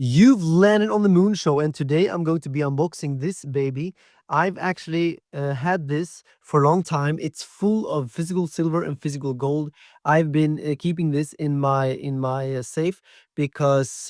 You've landed on the Moon Show, and today I'm going to be unboxing this baby. I've actually had this for a long time. It's full of physical silver and physical gold. I've been keeping this in my safe because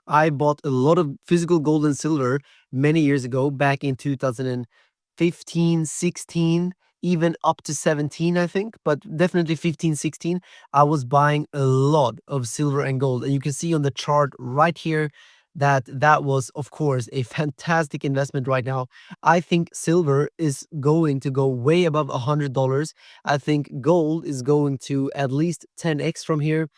I bought a lot of physical gold and silver many years ago, back in 2015, 16, even up to 17, I think, but definitely 15, 16. I was buying a lot of silver and gold, and you can see on the chart right here that that was, of course, a fantastic investment right now. I think silver is going to go way above $100. I think gold is going to at least 10x from here.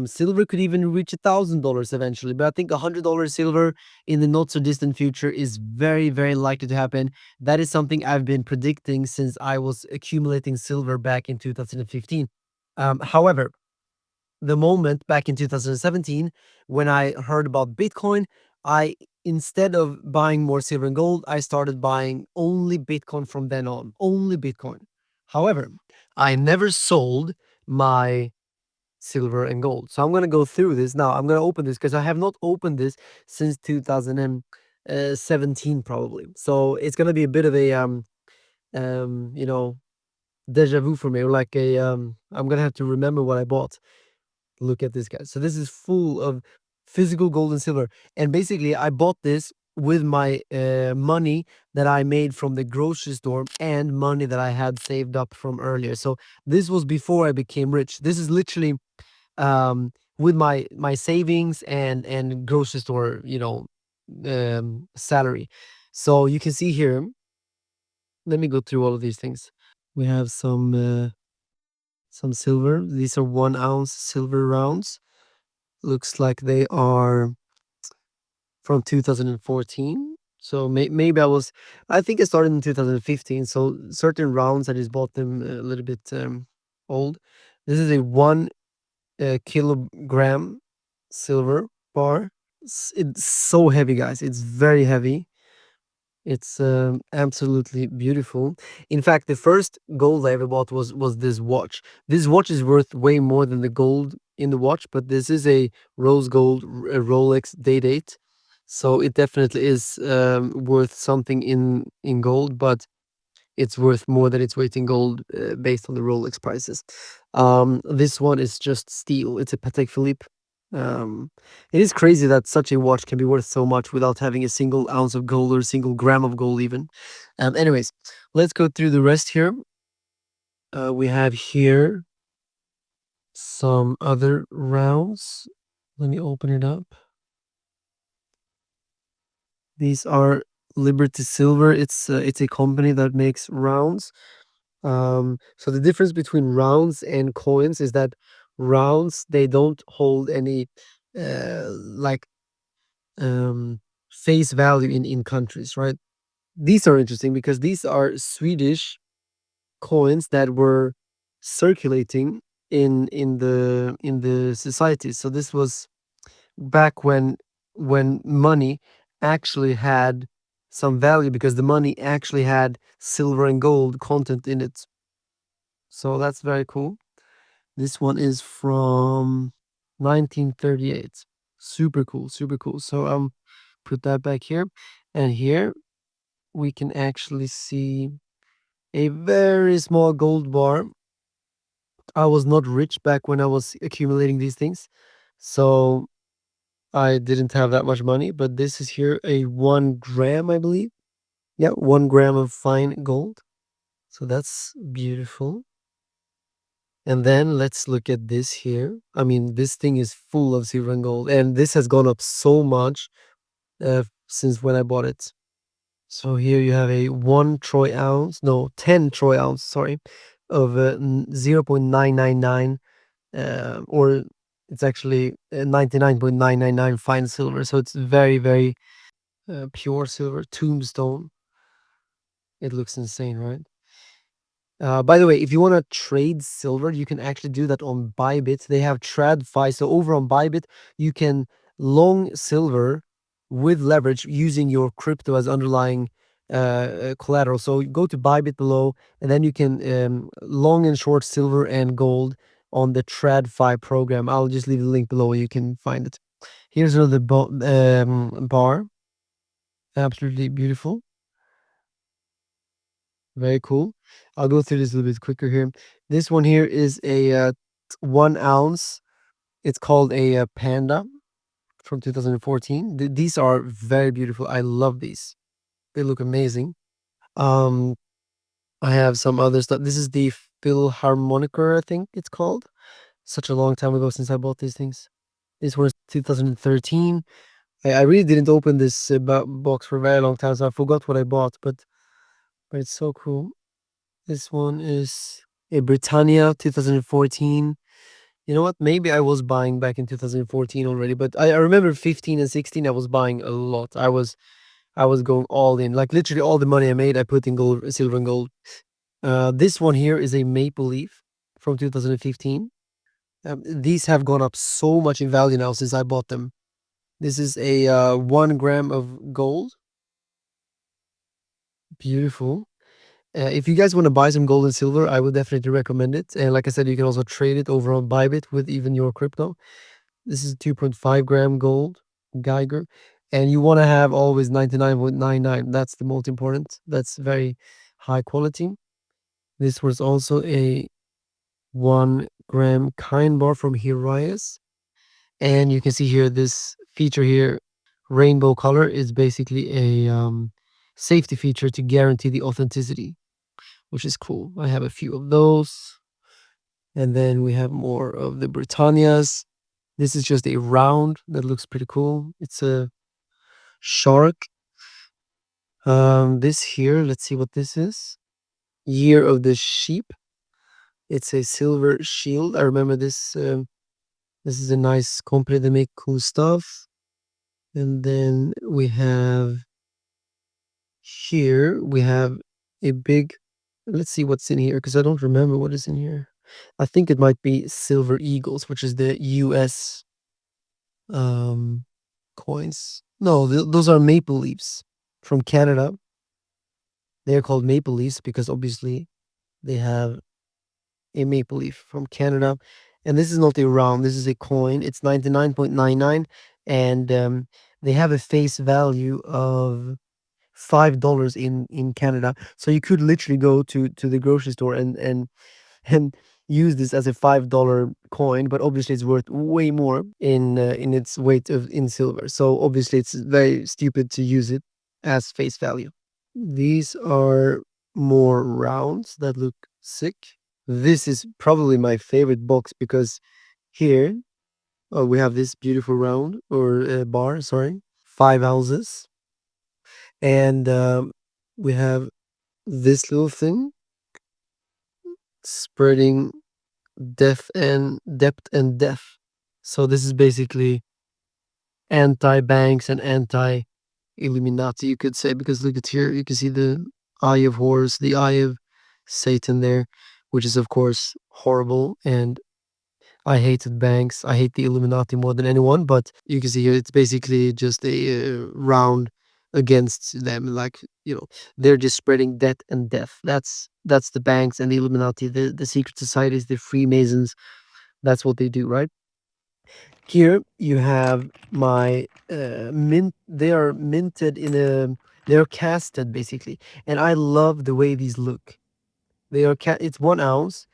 Silver could even reach $1,000 eventually, but I think $100 silver in the not so distant future is very, very likely to happen. That is something I've been predicting since I was accumulating silver back in 2015. However, the moment back in 2017 when I heard about Bitcoin, I instead of buying more silver and gold, I started buying only Bitcoin from then on, only Bitcoin. However, I never sold my silver and gold. So I'm going to go through this now. I'm going to open this because I have not opened this since 2017 probably. So it's going to be a bit of a you know, deja vu for me, or like a I'm going to have to remember what I bought. Look at this, guys. So this is full of physical gold and silver. And basically, I bought this with my money that I made from the grocery store and money that I had saved up from earlier. So this was before I became rich. This is literally with my savings and grocery store, salary. So you can see here. Let me go through all of these things. We have some silver. These are 1 ounce silver rounds. Looks like they are from 2014. So maybe I think I started in 2015. So certain rounds I just bought them a little bit old. This is a 1 kilogram silver bar. It's so heavy, guys. It's very heavy. It's absolutely beautiful. In fact, the first gold I ever bought was this watch. This watch is worth way more than the gold in the watch, but this is a rose gold Rolex day date, so it definitely is worth something in gold, but it's worth more than its weight in gold based on the Rolex prices. This one is just steel. It's a Patek Philippe. It is crazy that such a watch can be worth so much without having a single ounce of gold or a single gram of gold even. Anyways, let's go through the rest here. We have here some other rounds. Let me open it up. These are Liberty Silver. It's a company that makes rounds. So the difference between rounds and coins is that rounds, they don't hold any like face value in countries, right? These are interesting because these are Swedish coins that were circulating in the society. So this was back when money actually had some value because the money actually had silver and gold content in it. So that's very cool. This one is from 1938. Super cool, super cool. So put that back here. And here we can actually see a very small gold bar. I was not rich back when I was accumulating these things, so I didn't have that much money, but this is here a 1 gram, I believe. Yeah, 1 gram of fine gold. So that's beautiful. And then let's look at this here. I mean, this thing is full of silver and gold, and this has gone up so much since when I bought it. So here you have a 10 troy ounce, sorry, of 0.999, or it's actually 99.999 fine silver. So it's very, very pure silver, tombstone. It looks insane, right? By the way, if you want to trade silver, you can actually do that on Bybit. They have TradFi. So over on Bybit, you can long silver with leverage using your crypto as underlying collateral. So go to Bybit below, and then you can long and short silver and gold on the TradFi program. I'll just leave the link below. You can find it. Here's another bar. Absolutely beautiful. Very cool. I'll go through this a little bit quicker here. This one here is a 1 ounce. It's called a Panda from 2014. These are very beautiful. I love these. They look amazing. Um, I have some other stuff. This is the Philharmoniker, I think it's called. Such a long time ago since I bought these things. This was 2013. I really didn't open this box for a very long time, so I forgot what I bought. But it's so cool. This one is a Britannia 2014. You know what? Maybe I was buying back in 2014 already, but I remember 15 and 16. I was buying a lot. I was going all in, like literally all the money I made, I put in gold, silver, and gold. This one here is a maple leaf from 2015. These have gone up so much in value now since I bought them. This is a 1 gram of gold. Beautiful. If you guys want to buy some gold and silver, I would definitely recommend it. And like I said, you can also trade it over on Bybit with even your crypto. This is 2.5 gram gold Geiger. And you want to have always 99.99. That's the most important. That's very high quality. This was also a 1 gram kind bar from Hirias. And you can see here this feature here, rainbow color, is basically a safety feature to guarantee the authenticity, which is cool. I have a few of those. And then we have more of the Britannias. This is just a round that looks pretty cool. It's a shark. This here, let's see what this is. Year of the Sheep. It's a silver shield. I remember this. This is a nice company. They make cool stuff. And then we have here, we have a big, let's see what's in here, because I don't remember what is in here. I think it might be Silver Eagles, which is the US um, coins. No, those are maple leaves from Canada. They are called maple leaves because obviously they have a maple leaf from Canada. And this is not a round, this is a coin. It's 99.99. And they have a face value of $5 in Canada. So you could literally go to the grocery store and use this as a $5 coin, but obviously it's worth way more in its weight of in silver. So obviously it's very stupid to use it as face value. These are more rounds that look sick. This is probably my favorite box because here, oh, we have this beautiful round or bar, sorry, 5 ounces, and we have this little thing spreading depth and depth. So this is basically anti-banks and anti-Illuminati, you could say, because look at here, you can see the eye of Horus, the eye of Satan there, which is of course horrible. And I hated banks. I hate the Illuminati more than anyone, but you can see here it's basically just a round against them. Like, they're just spreading death and death. That's the banks and the Illuminati, the secret societies, the Freemasons. That's what they do, right? Here you have my mint. They are minted in a. They're casted basically, and I love the way these look. It's 1 ounce,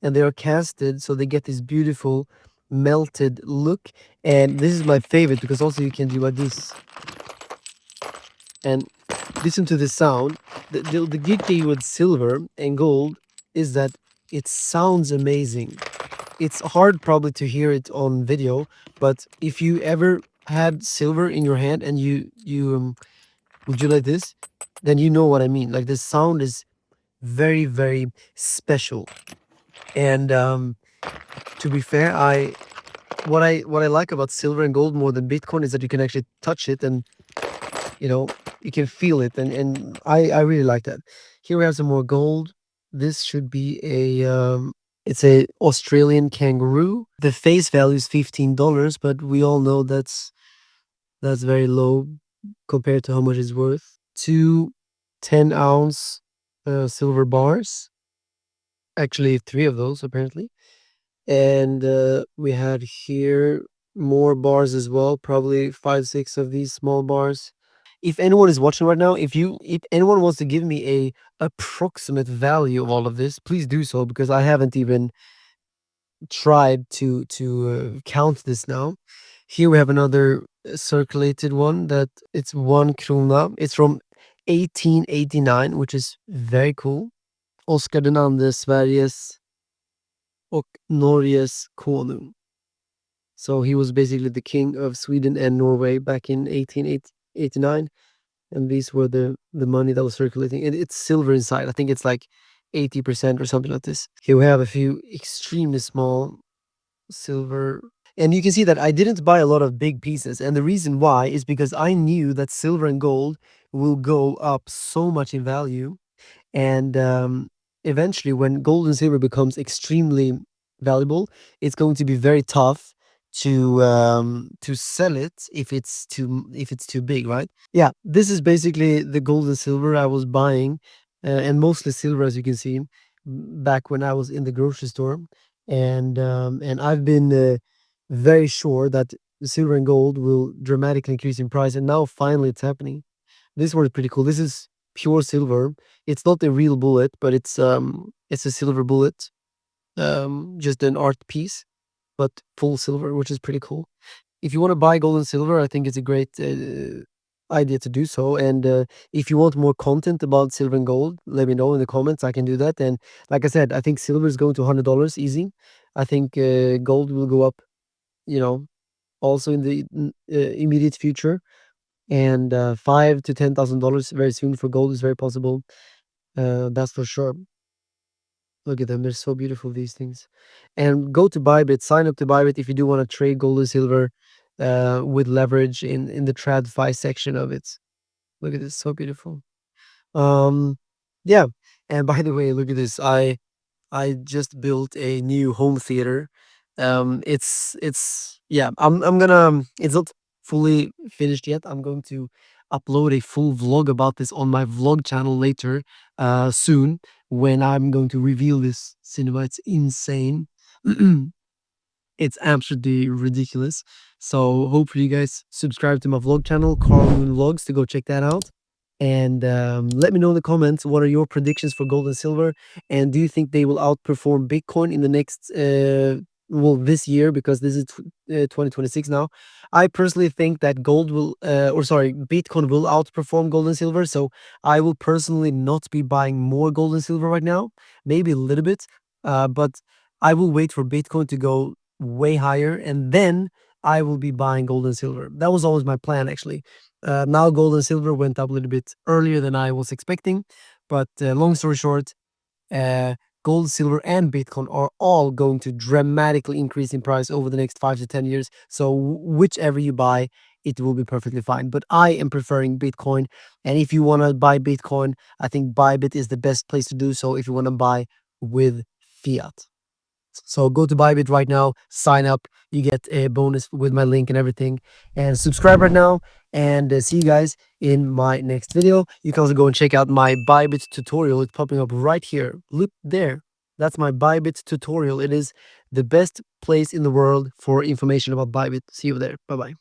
and they are casted, so they get this beautiful melted look. And this is my favorite because also you can do like this and listen to the sound. The good thing with silver and gold is that it sounds amazing. It's hard probably to hear it on video, but if you ever had silver in your hand and you would you like this, then you know what I mean. Like the sound is very very special. And to be fair, I what I like about silver and gold more than Bitcoin is that you can actually touch it and you know you can feel it, and I really like that. Here we have some more gold. This should be a it's a Australian kangaroo. The face value is $15, but we all know that's very low compared to how much it's worth. Two 10-ounce silver bars. Actually, three of those apparently. And we had here more bars as well, probably 5, 6 of these small bars. If anyone is watching right now, if anyone wants to give me a approximate value of all of this, please do so, because I haven't even tried to count this now. Here we have another circulated one that it's 1 krona. It's from 1889, which is very cool. Oscar den andre, Sveriges och Norges konung. So he was basically the king of Sweden and Norway back in 1889, and these were the money that was circulating. And it's silver inside. I think it's like 80% or something like this. Here we have a few extremely small silver. And you can see that I didn't buy a lot of big pieces. And the reason why is because I knew that silver and gold will go up so much in value. And eventually, when gold and silver becomes extremely valuable, it's going to be very tough to sell it if it's too big, right? Yeah, this is basically the gold and silver I was buying, and mostly silver, as you can see, back when I was in the grocery store. And I've been very sure that silver and gold will dramatically increase in price, and now finally it's happening. This one is pretty cool. This is pure silver. It's not a real bullet, but it's a silver bullet, just an art piece, but full silver, which is pretty cool. If you want to buy gold and silver, I think it's a great idea to do so. And if you want more content about silver and gold, let me know in the comments. I can do that. And like I said, I think silver is going to $100 easy. I think gold will go up, you know, also in the immediate future. And $5 to $10,000 very soon for gold is very possible. That's for sure. Look at them; they're so beautiful, these things. And go to Bybit, sign up to Bybit if you do want to trade gold and silver with leverage in the TradFi section of it. Look at this, so beautiful. Um, yeah. And by the way, look at this. I just built a new home theater. It's yeah. I'm gonna. It's not fully finished yet. I'm going to upload a full vlog about this on my vlog channel later, soon, when I'm going to reveal this cinema. It's insane. It's absolutely ridiculous. So hopefully you guys subscribe to my vlog channel, Carl Moon Vlogs, to go check that out. And let me know in the comments, what are your predictions for gold and silver, and do you think they will outperform Bitcoin in the next well, this year, because this is 2026 now. I personally think that gold will or sorry, Bitcoin will outperform gold and silver. So I will personally not be buying more gold and silver right now, maybe a little bit, but I will wait for Bitcoin to go way higher, and then I will be buying gold and silver. That was always my plan, actually. Now gold and silver went up a little bit earlier than I was expecting, but long story short, uh, gold, silver, and Bitcoin are all going to dramatically increase in price over the next 5 to 10 years. So whichever you buy, it will be perfectly fine. But I am preferring Bitcoin, and if you want to buy Bitcoin, I think Bybit is the best place to do so if you want to buy with fiat. So go to Bybit right now, sign up. You get a bonus with my link and everything. And subscribe right now. And see you guys in my next video. You can also go and check out my Bybit tutorial. It's popping up right here. Look there. That's my Bybit tutorial. It is the best place in the world for information about Bybit. See you there. Bye bye.